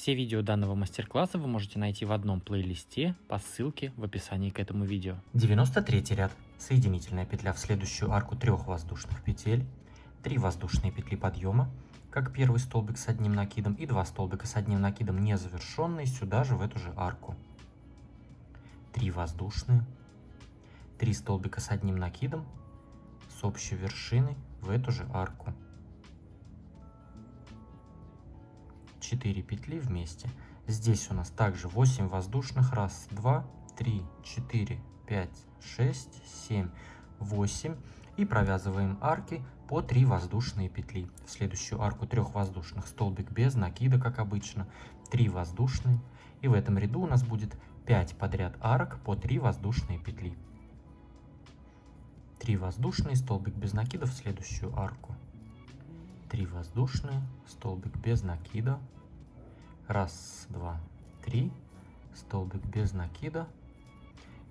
Все видео данного мастер-класса вы можете найти в одном плейлисте по ссылке в описании к этому видео. 93 ряд. Соединительная петля в следующую арку 3 воздушных петель, 3 воздушные петли подъема, как первый столбик с одним накидом и 2 столбика с одним накидом не завершенные сюда же в эту же арку. 3 воздушные, 3 столбика с одним накидом с общей вершиной в эту же арку. 4 петли вместе. Здесь у нас также 8 воздушных. 1, 2, 3, 4, 5, 6, 7, 8. И провязываем арки по 3 воздушные петли. В следующую арку 3 воздушных столбик без накида, как обычно. 3 воздушные. И в этом ряду у нас будет 5 подряд арок по 3 воздушные петли. 3 воздушные, столбик без накида в следующую арку. 3 воздушные, столбик без накида. 1, 2, 3, столбик без накида.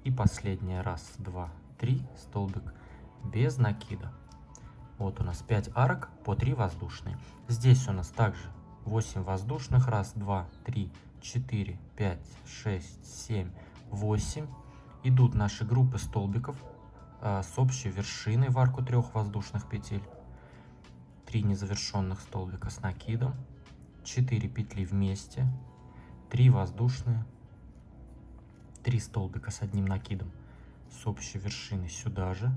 И последняя 1, 2, 3, столбик без накида. Вот у нас 5 арок по 3 воздушные. Здесь у нас также 8 воздушных. 1, 2, 3, 4, 5, 6, 7, 8. Идут наши группы столбиков с общей вершиной в арку 3 воздушных петель. 3 незавершенных столбика с накидом, 4 петли вместе, 3 воздушные, 3 столбика с одним накидом с общей вершиной сюда же,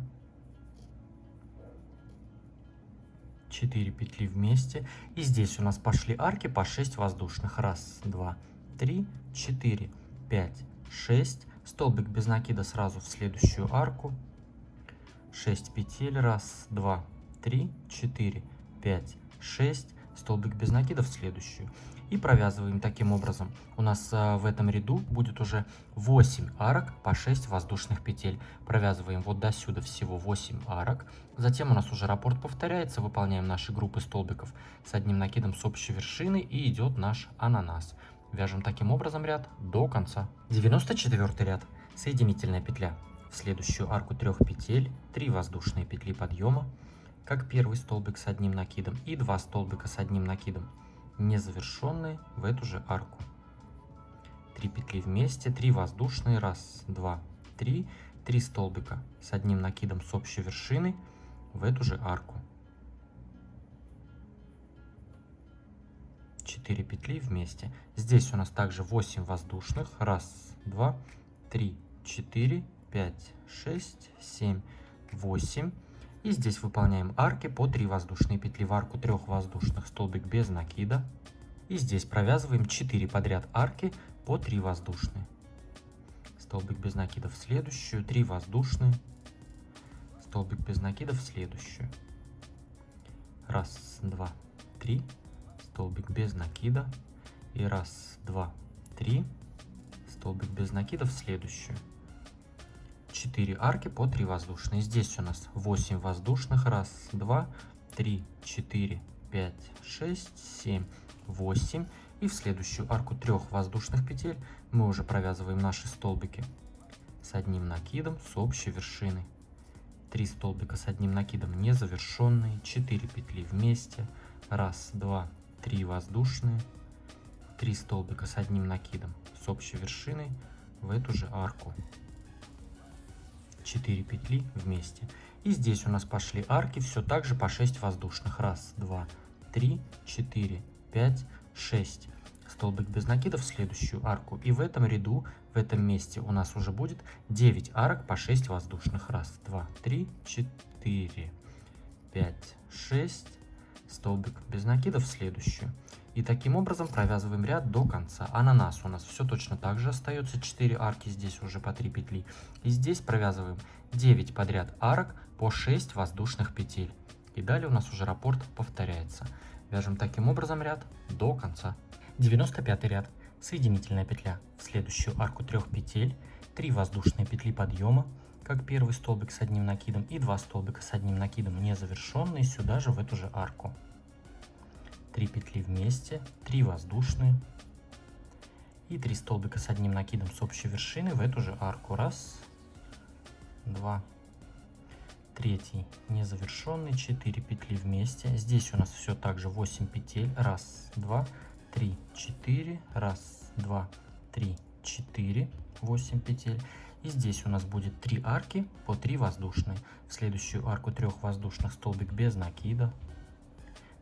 4 петли вместе. И здесь у нас пошли арки по 6 воздушных. 1, 2, 3, 4, 5, 6. Столбик без накида сразу в следующую арку. 6 петель. 1, 2, 3, 4, 5, 6. Столбик без накида в следующую. И провязываем таким образом. У нас в этом ряду будет уже 8 арок по 6 воздушных петель. Провязываем вот до сюда всего 8 арок. Затем у нас уже раппорт повторяется. Выполняем наши группы столбиков с одним накидом с общей вершины. И идет наш ананас. Вяжем таким образом ряд до конца. 94 ряд. Соединительная петля. В следующую арку 3 петель, 3 воздушные петли подъема, как первый столбик с одним накидом и 2 столбика с одним накидом, не завершенные в эту же арку. 3 петли вместе, 3 воздушные. 1, 2, 3, 3 столбика с одним накидом с общей вершиной в эту же арку. 4 петли вместе. Здесь у нас также 8 воздушных. 1, 2, 3, 4, 5, 6, 7, 8. И здесь выполняем арки по 3 воздушные петли в арку 3 воздушных, столбик без накида. И здесь провязываем 4 подряд арки по 3 воздушные. Столбик без накида в следующую, 3 воздушные, столбик без накида в следующую. 1, 2, 3, столбик без накида. И 1, 2, 3, столбик без накида в следующую. 4 арки по 3 воздушные. Здесь у нас 8 воздушных. 1, 2, 3, 4, 5, 6, 7, 8. И в следующую арку 3 воздушных петель мы уже провязываем наши столбики с одним накидом с общей вершиной. 3 столбика с одним накидом не завершенные. 4 петли вместе. 1, 2, 3 воздушные. 3 столбика с одним накидом с общей вершиной в эту же арку. 4 петли вместе. И здесь у нас пошли арки все так же по 6 воздушных. 1, 2, 3, 4, 5, 6. Столбик без накида в следующую арку. И в этом ряду, в этом месте у нас уже будет 9 арок по 6 воздушных. 1, 2, 3, 4, 5, 6. Столбик без накида в следующую. И таким образом провязываем ряд до конца. Ананас у нас все точно так же остается. 4 арки, здесь уже по 3 петли. И здесь провязываем 9 подряд арок по 6 воздушных петель. И далее у нас уже раппорт повторяется. Вяжем таким образом ряд до конца. 95 ряд. Соединительная петля. В следующую арку 3 петель, 3 воздушные петли подъема, как первый столбик с одним накидом и 2 столбика с одним накидом не завершенные сюда же в эту же арку. 3 петли вместе, 3 воздушные и 3 столбика с одним накидом с общей вершины в эту же арку. 1, 2, 3 незавершенный, 4 петли вместе. Здесь у нас все так же 8 петель. 1, 2, 3, 4, раз, 2, 3, 4, 8 петель. И здесь у нас будет 3 арки по 3 воздушные. В следующую арку 3 воздушных столбик без накида.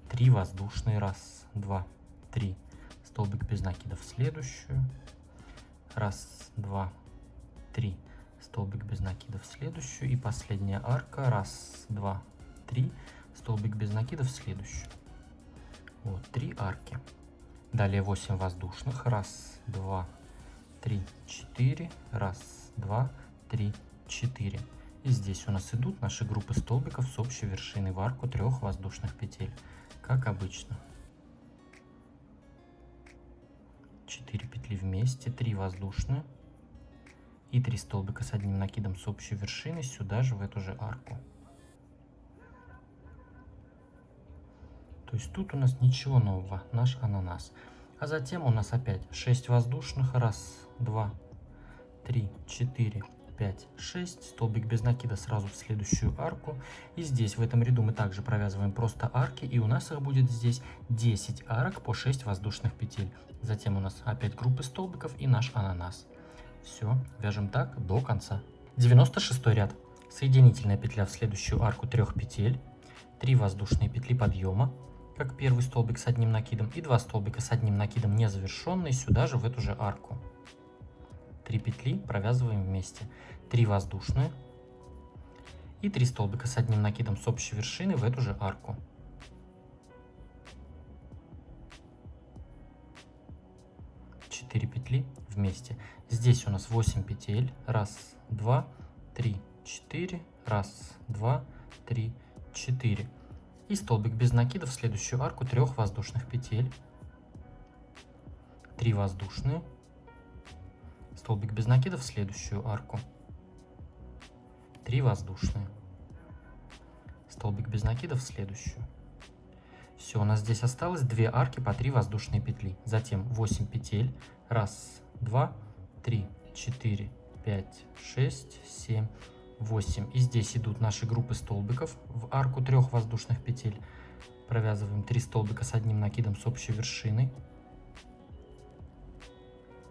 3 воздушные, раз, 2, 3, столбик без накида в следующую. Раз, 2, 3, столбик без накида в следующую. И последняя арка, раз, 2, 3, столбик без накида в следующую. Вот, 3 арки. Далее 8 воздушных, раз, 2, 3, 4, раз, 2, 3, 4. И здесь у нас идут наши группы столбиков с общей вершиной в арку 3 воздушных петель, как обычно. 4 петли вместе, 3 воздушные и 3 столбика с одним накидом с общей вершины сюда же, в эту же арку. То есть тут у нас ничего нового, наш ананас. А затем у нас опять 6 воздушных, раз, 2, 3, 4, 5, 6, столбик без накида сразу в следующую арку. И здесь в этом ряду мы также провязываем просто арки, и у нас их будет здесь 10 арок по 6 воздушных петель. Затем у нас опять группы столбиков и наш ананас. Все, вяжем так до конца. 96 ряд. Соединительная петля в следующую арку 3 петель, 3 воздушные петли подъема, как первый столбик с одним накидом, и 2 столбика с одним накидом не завершенные сюда же, в эту же арку. 3 петли провязываем вместе, 3 воздушные и 3 столбика с одним накидом с общей вершины в эту же арку. Петли вместе. Здесь у нас 8 петель, раз, 2, 3, 4, раз, 2, 3, 4. И столбик без накида в следующую арку 3 воздушных петель, 3 воздушные, столбик без накида в следующую арку, 3 воздушные, столбик без накида в следующую. Все, у нас здесь осталось 2 арки по 3 воздушные петли. Затем 8 петель, раз, 2, 3, 4, 5, 6, 7, 8. И здесь идут наши группы столбиков в арку 3 воздушных петель. Провязываем 3 столбика с одним накидом с общей вершиной,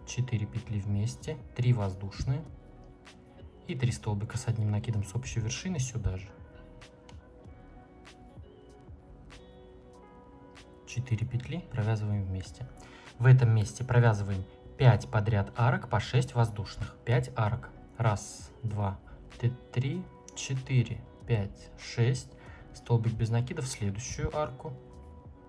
4 петли вместе, 3 воздушные и 3 столбика с одним накидом с общей вершины сюда же. 4 петли провязываем вместе. В этом месте провязываем 5 подряд арок по 6 воздушных. 5 арок. Раз, 2, 3, 4, 5, 6. Столбик без накида в следующую арку.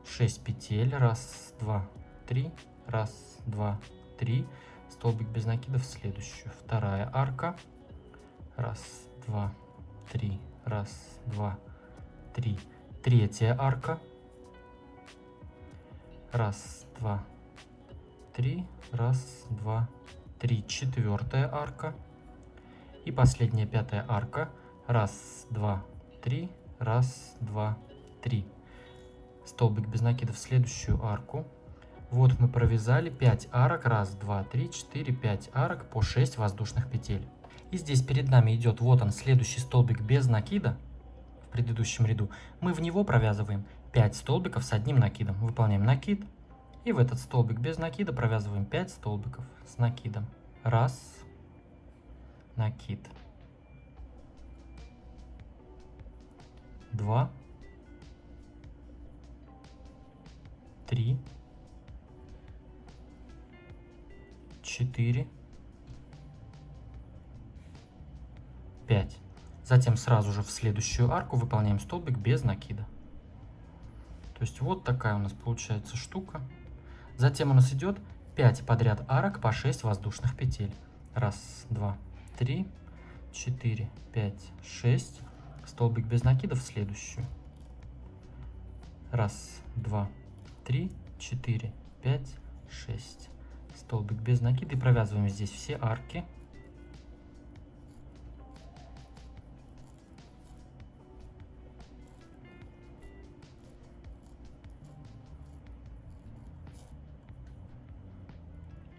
6 петель. Раз, 2, 3. Раз, 2, 3. Столбик без накида в следующую. Вторая арка. Раз, 2, 3. Раз, 2, 3. Третья арка. Раз, 2, 3, раз, 2, 3, четвертая арка. И последняя 5-я арка. Раз, 2, 3, раз, 2, 3. Столбик без накида в следующую арку. Вот мы провязали 5 арок. Раз, 2, 3, 4, 5 арок по 6 воздушных петель. И здесь перед нами идет вот он, следующий столбик без накида. В предыдущем ряду мы в него провязываем 5 столбиков с одним накидом. Выполняем накид. И в этот столбик без накида провязываем 5 столбиков с накидом. Раз, накид. 2, 3, 4, 5. Затем сразу же в следующую арку выполняем столбик без накида. То есть вот такая у нас получается штука. Затем у нас идет 5 подряд арок по 6 воздушных петель. Раз, 2, 3, 4, 5, 6. Столбик без накида в следующую. Раз, 2, 3, 4, 5, 6. Столбик без накида. И провязываем здесь все арки.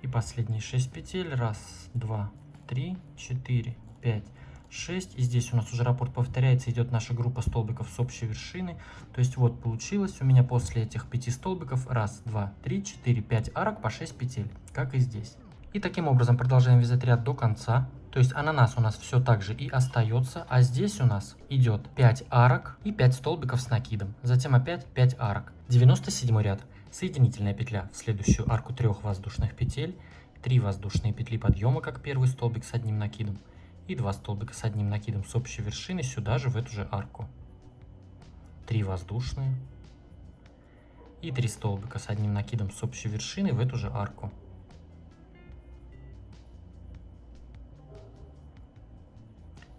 И последние 6 петель. Раз, 2, 3, 4, 5, 6. И здесь у нас уже раппорт повторяется, идет наша группа столбиков с общей вершиной. То есть вот получилось у меня после этих 5 столбиков 1, 2, 3, 4, 5 арок по 6 петель, как и здесь. И таким образом продолжаем вязать ряд до конца. То есть ананас у нас все так же и остается, а здесь у нас идет 5 арок и 5 столбиков с накидом. Затем опять 5 арок. 97 ряд. Соединительная петля в следующую арку 3 воздушных петель, 3 воздушные петли подъема, как первый столбик с одним накидом, и 2 столбика с одним накидом с общей вершины сюда же в эту же арку. 3 воздушные и 3 столбика с одним накидом с общей вершины в эту же арку.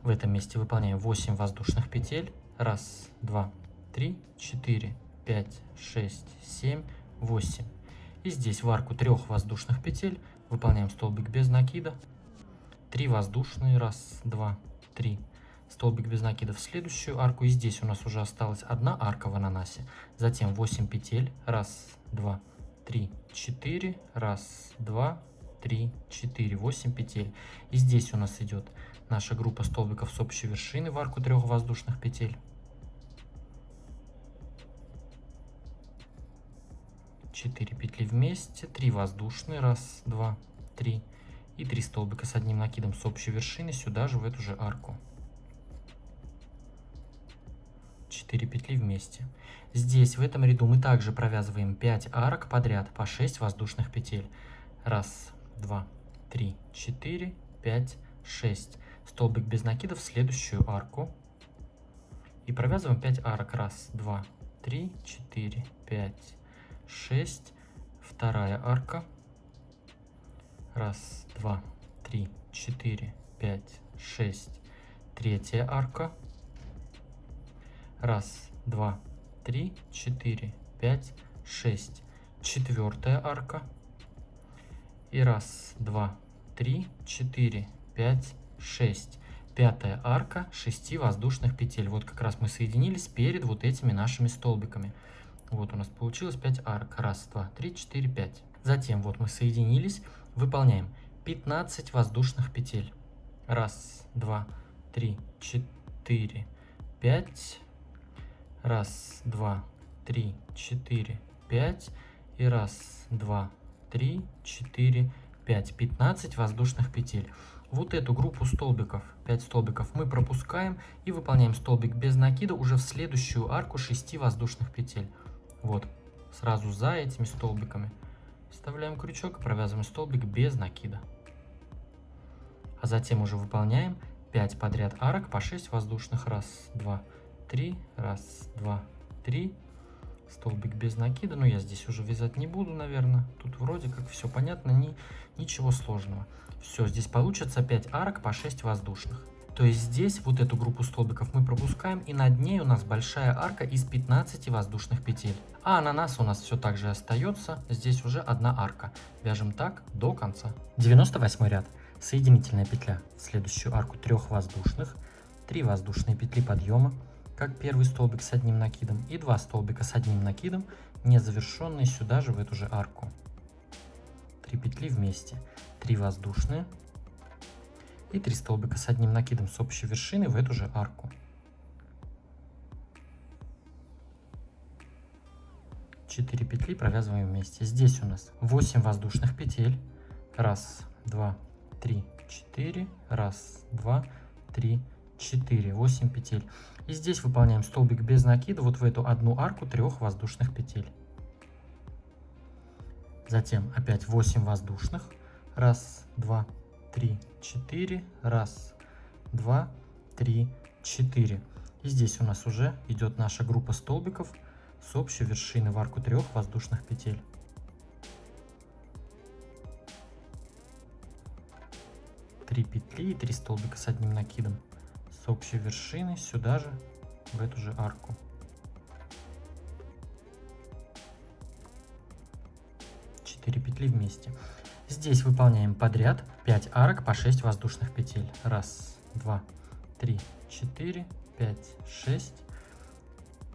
В этом месте выполняем 8 воздушных петель. 1, 2, 3, 4, 5, 6, 7, 8. И здесь в арку 3 воздушных петель выполняем столбик без накида. 3 воздушные. 1, 2, 3. Столбик без накида в следующую арку. И здесь у нас уже осталась одна арка в ананасе. Затем 8 петель. 1, 2, 3, 4. 1, 2, 3, 4. 8 петель. И здесь у нас идет наша группа столбиков с общей вершины в арку 3 воздушных петель. 4 петли вместе, 3 воздушные, 1, 2, 3. И 3 столбика с одним накидом с общей вершины сюда же в эту же арку. 4 петли вместе. Здесь в этом ряду мы также провязываем 5 арок подряд по 6 воздушных петель. 1, 2, 3, 4, 5, 6. Столбик без накидов в следующую арку. И провязываем 5 арок. 1, 2, 3, 4, 5, 6. Вторая арка. 1, 2, 3, 4, 5, 6. Третья арка. 1, 2, 3, 4, 5, 6. Четвертая арка. И 1, 2, 3, 4, 5, 6. Пятая арка 6 воздушных петель. Вот как раз мы соединились перед вот этими нашими столбиками. Вот у нас получилось 5 арок. 1, 2, 3, 4, 5. Затем вот мы соединились. Выполняем 15 воздушных петель. 1, 2, 3, 4, 5. 1, 2, 3, 4, 5. И 1, 2, 3, 4, 5. 15 воздушных петель. Вот эту группу столбиков, 5 столбиков, мы пропускаем и выполняем столбик без накида уже в следующую арку 6 воздушных петель. Вот, сразу за этими столбиками вставляем крючок и провязываем столбик без накида. А затем уже выполняем 5 подряд арок по 6 воздушных. 1, 2, 3, 1, 2, 3. Столбик без накида, но я здесь уже вязать не буду, наверное. Тут вроде как все понятно, ничего сложного. Все, здесь получится 5 арок по 6 воздушных. То есть здесь вот эту группу столбиков мы пропускаем, и над ней у нас большая арка из 15 воздушных петель. А ананас у нас все так же остается, здесь уже одна арка. Вяжем так до конца. 98 ряд. Соединительная петля в следующую арку 3 воздушных, 3 воздушные петли подъема, как первый столбик с одним накидом, и 2 столбика с одним накидом, не завершенные сюда же в эту же арку. 3 петли вместе, 3 воздушные и 3 столбика с одним накидом с общей вершины в эту же арку. 4 петли провязываем вместе. Здесь у нас 8 воздушных петель. 1, 2, 3, 4. 1, 2, 3, 4. 8 петель. И здесь выполняем столбик без накида вот в эту одну арку 3 воздушных петель. Затем опять 8 воздушных. 1, 2, 3, 4. 1, 2, 3, 4. И здесь у нас уже идет наша группа столбиков с общей вершины в арку 3 воздушных петель. Три петли и 3 столбика с одним накидом с общей вершины сюда же в эту же арку. 4 петли вместе. Здесь выполняем подряд 5 арок по 6 воздушных петель. 1, 2, 3, 4, 5, 6.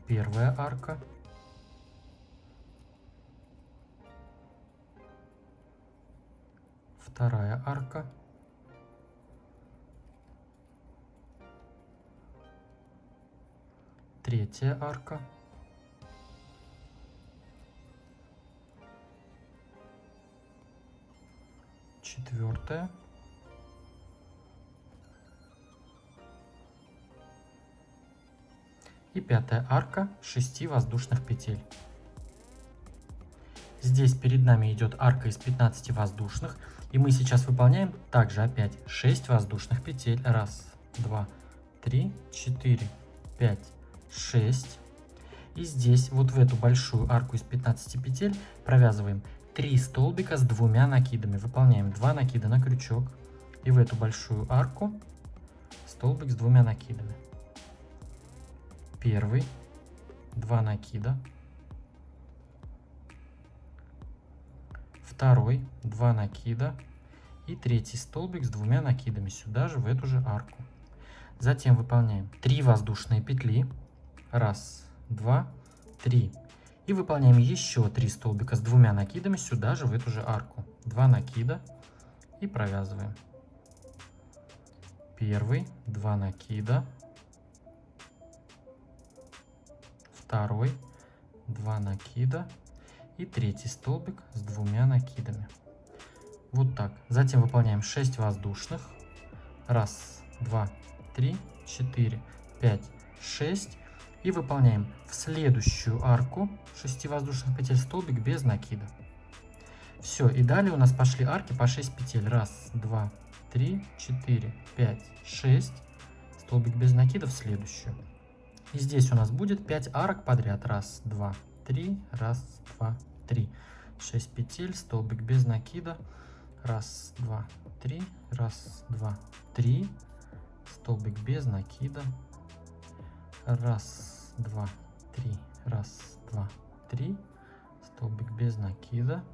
Первая арка. Вторая арка. третья арка. Четвертая. И пятая арка 6 воздушных петель. Здесь перед нами идет арка из 15 воздушных. И мы сейчас выполняем также опять 6 воздушных петель. Раз, два, три, 4, 5, 6. И здесь вот в эту большую арку из 15 петель провязываем 3 столбика с 2 накидами. Выполняем 2 накида на крючок. И в эту большую арку столбик с 2 накидами. Первый, 2 накида. Второй, 2 накида. И третий столбик с 2 накидами сюда же, в эту же арку. Затем выполняем 3 воздушные петли. Раз, два, три. И выполняем еще 3 столбика с 2 накидами сюда же, в эту же арку. 2 накида и провязываем. Первый, 2 накида. Второй, 2 накида. И третий столбик с 2 накидами. Вот так. Затем выполняем 6 воздушных. Раз, два, три, 4, 5, 6. И выполняем в следующую арку 6 воздушных петель столбик без накида. Все, и далее у нас пошли арки по 6 петель. Раз, два, три, 4, 5, 6. Столбик без накида в следующую. И здесь у нас будет 5 арок подряд. Раз, два, три, раз, два, три. 6 петель, столбик без накида. Раз, два, три, раз, два, три. Столбик без накида. Раз, два, три, раз, два, три. Столбик без накида.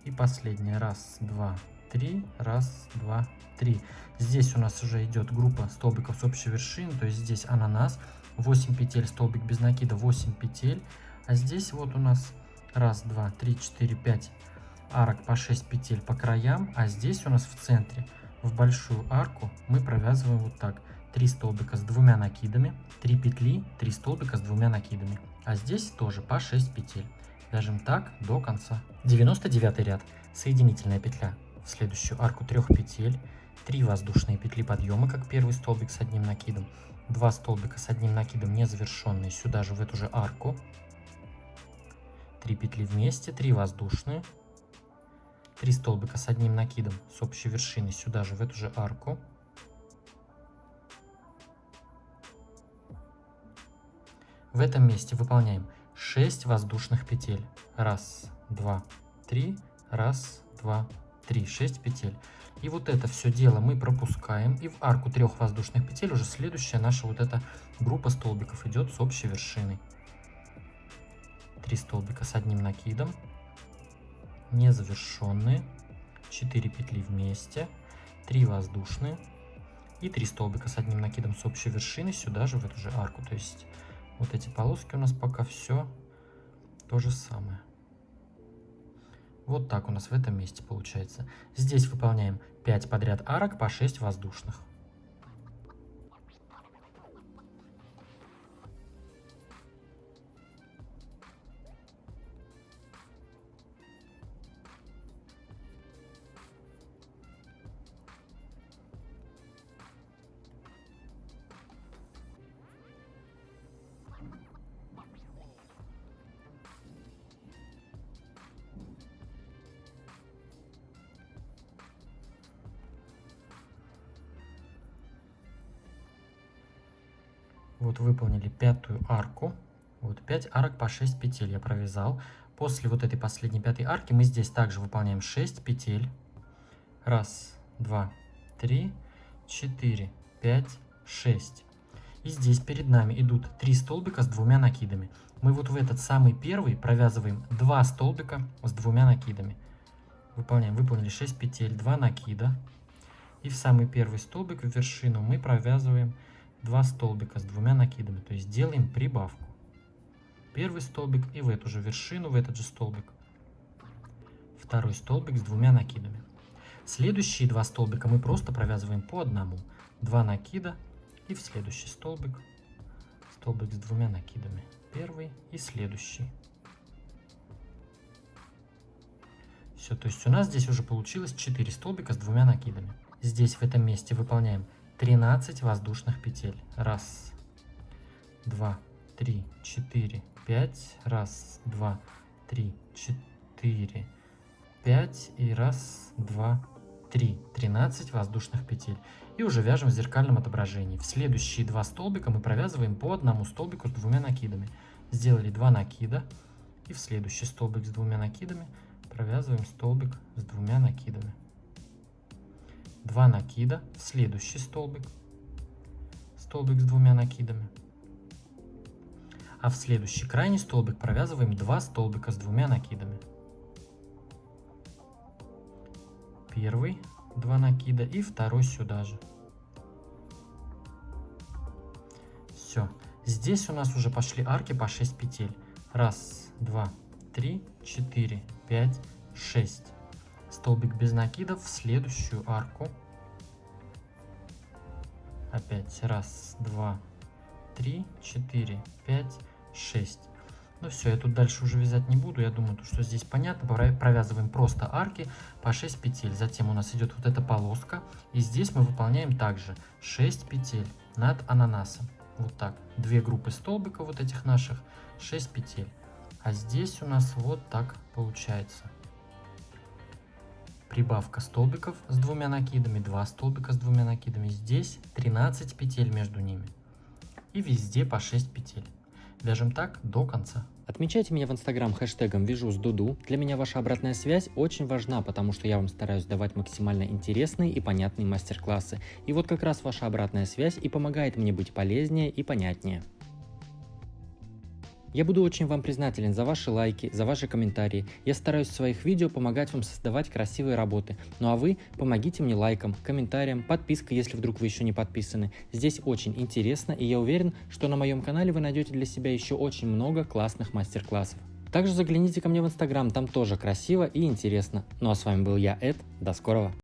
И последний. Раз, два, три, раз, два, три. Здесь у нас уже идет группа столбиков с общей вершины, то есть здесь ананас. 8 петель, столбик без накида, 8 петель. А здесь вот у нас раз, два, три, 4, 5 арок по 6 петель по краям. А здесь у нас в центре, в большую арку, мы провязываем вот так. 3 столбика с 2 накидами, 3 петли, 3 столбика с 2 накидами. А здесь тоже по 6 петель. Вяжем так до конца. 99 ряд. Соединительная петля в следующую арку 3 петель, 3 воздушные петли подъема, как первый столбик с 1 накидом, 2 столбика с 1 накидом не завершенные сюда же в эту же арку, 3 петли вместе, 3 воздушные, 3 столбика с 1 накидом с общей вершины сюда же в эту же арку. В этом месте выполняем 6 воздушных петель. Раз, два, три, раз, два, три. 6 петель. И вот это все дело мы пропускаем. И в арку 3 воздушных петель уже следующая наша вот эта группа столбиков идет с общей вершиной. 3 столбика с 1 накидом. Незавершенные. 4 петли вместе. 3 воздушные. И 3 столбика с 1 накидом с общей вершины сюда же в эту же арку. То есть вот эти полоски у нас пока все то же самое. Вот так у нас в этом месте получается. Здесь выполняем 5 подряд арок по 6 воздушных. Вот выполнили пятую арку. Вот 5 арок по 6 петель я провязал. После вот этой последней пятой арки мы здесь также выполняем 6 петель. Раз, два, три, 4, 5, 6. И здесь перед нами идут 3 столбика с 2 накидами. Мы вот в этот самый первый провязываем 2 столбика с 2 накидами. Выполнили 6 петель, 2 накида. И в самый первый столбик, в вершину, мы провязываем 2 столбика с 2 накидами. То есть делаем прибавку. Первый столбик и в эту же вершину, в этот же столбик. Второй столбик с 2 накидами. Следующие 2 столбика мы просто провязываем по одному. 2 накида и в следующий столбик столбик с 2 накидами, первый и следующий. Все, то есть у нас здесь уже получилось 4 столбика с 2 накидами. Здесь в этом месте выполняем 13 воздушных петель. Раз, 2, 3, 4, 5. Раз, 2, 3, 4, 5. И раз, 2, 3. 13 воздушных петель. И уже вяжем в зеркальном отображении. В следующие 2 столбика мы провязываем по одному столбику с 2 накидами. Сделали 2 накида. И в следующий столбик с 2 накидами провязываем столбик с 2 накидами. 2 накида, в следующий столбик с 2 накидами. А в следующий крайний столбик провязываем 2 столбика с 2 накидами. Первый 2 накида и второй сюда же. Все. Здесь у нас уже пошли арки по 6 петель. Раз, 2, 3, 4, 5, 6. Столбик без накидов в следующую арку. Опять раз, 2, 3, 4, 5, 6. Ну все, я тут дальше уже вязать не буду. Я думаю, что здесь понятно. Провязываем просто арки по 6 петель. Затем у нас идет вот эта полоска. И здесь мы выполняем также 6 петель над ананасом. Вот так. 2 группы столбиков вот этих наших. 6 петель. А здесь у нас вот так получается. Прибавка столбиков с 2 накидами, 2 столбика с 2 накидами. Здесь 13 петель между ними. И везде по 6 петель. Вяжем так до конца. Отмечайте меня в Инстаграм хэштегом «Вяжу с Дуду». Для меня ваша обратная связь очень важна, потому что я вам стараюсь давать максимально интересные и понятные мастер-классы. И вот как раз ваша обратная связь и помогает мне быть полезнее и понятнее. Я буду очень вам признателен за ваши лайки, за ваши комментарии. Я стараюсь в своих видео помогать вам создавать красивые работы. Ну а вы помогите мне лайком, комментарием, подпиской, если вдруг вы еще не подписаны. Здесь очень интересно, и я уверен, что на моем канале вы найдете для себя еще очень много классных мастер-классов. Также загляните ко мне в Инстаграм, там тоже красиво и интересно. Ну а с вами был я, Эд. До скорого!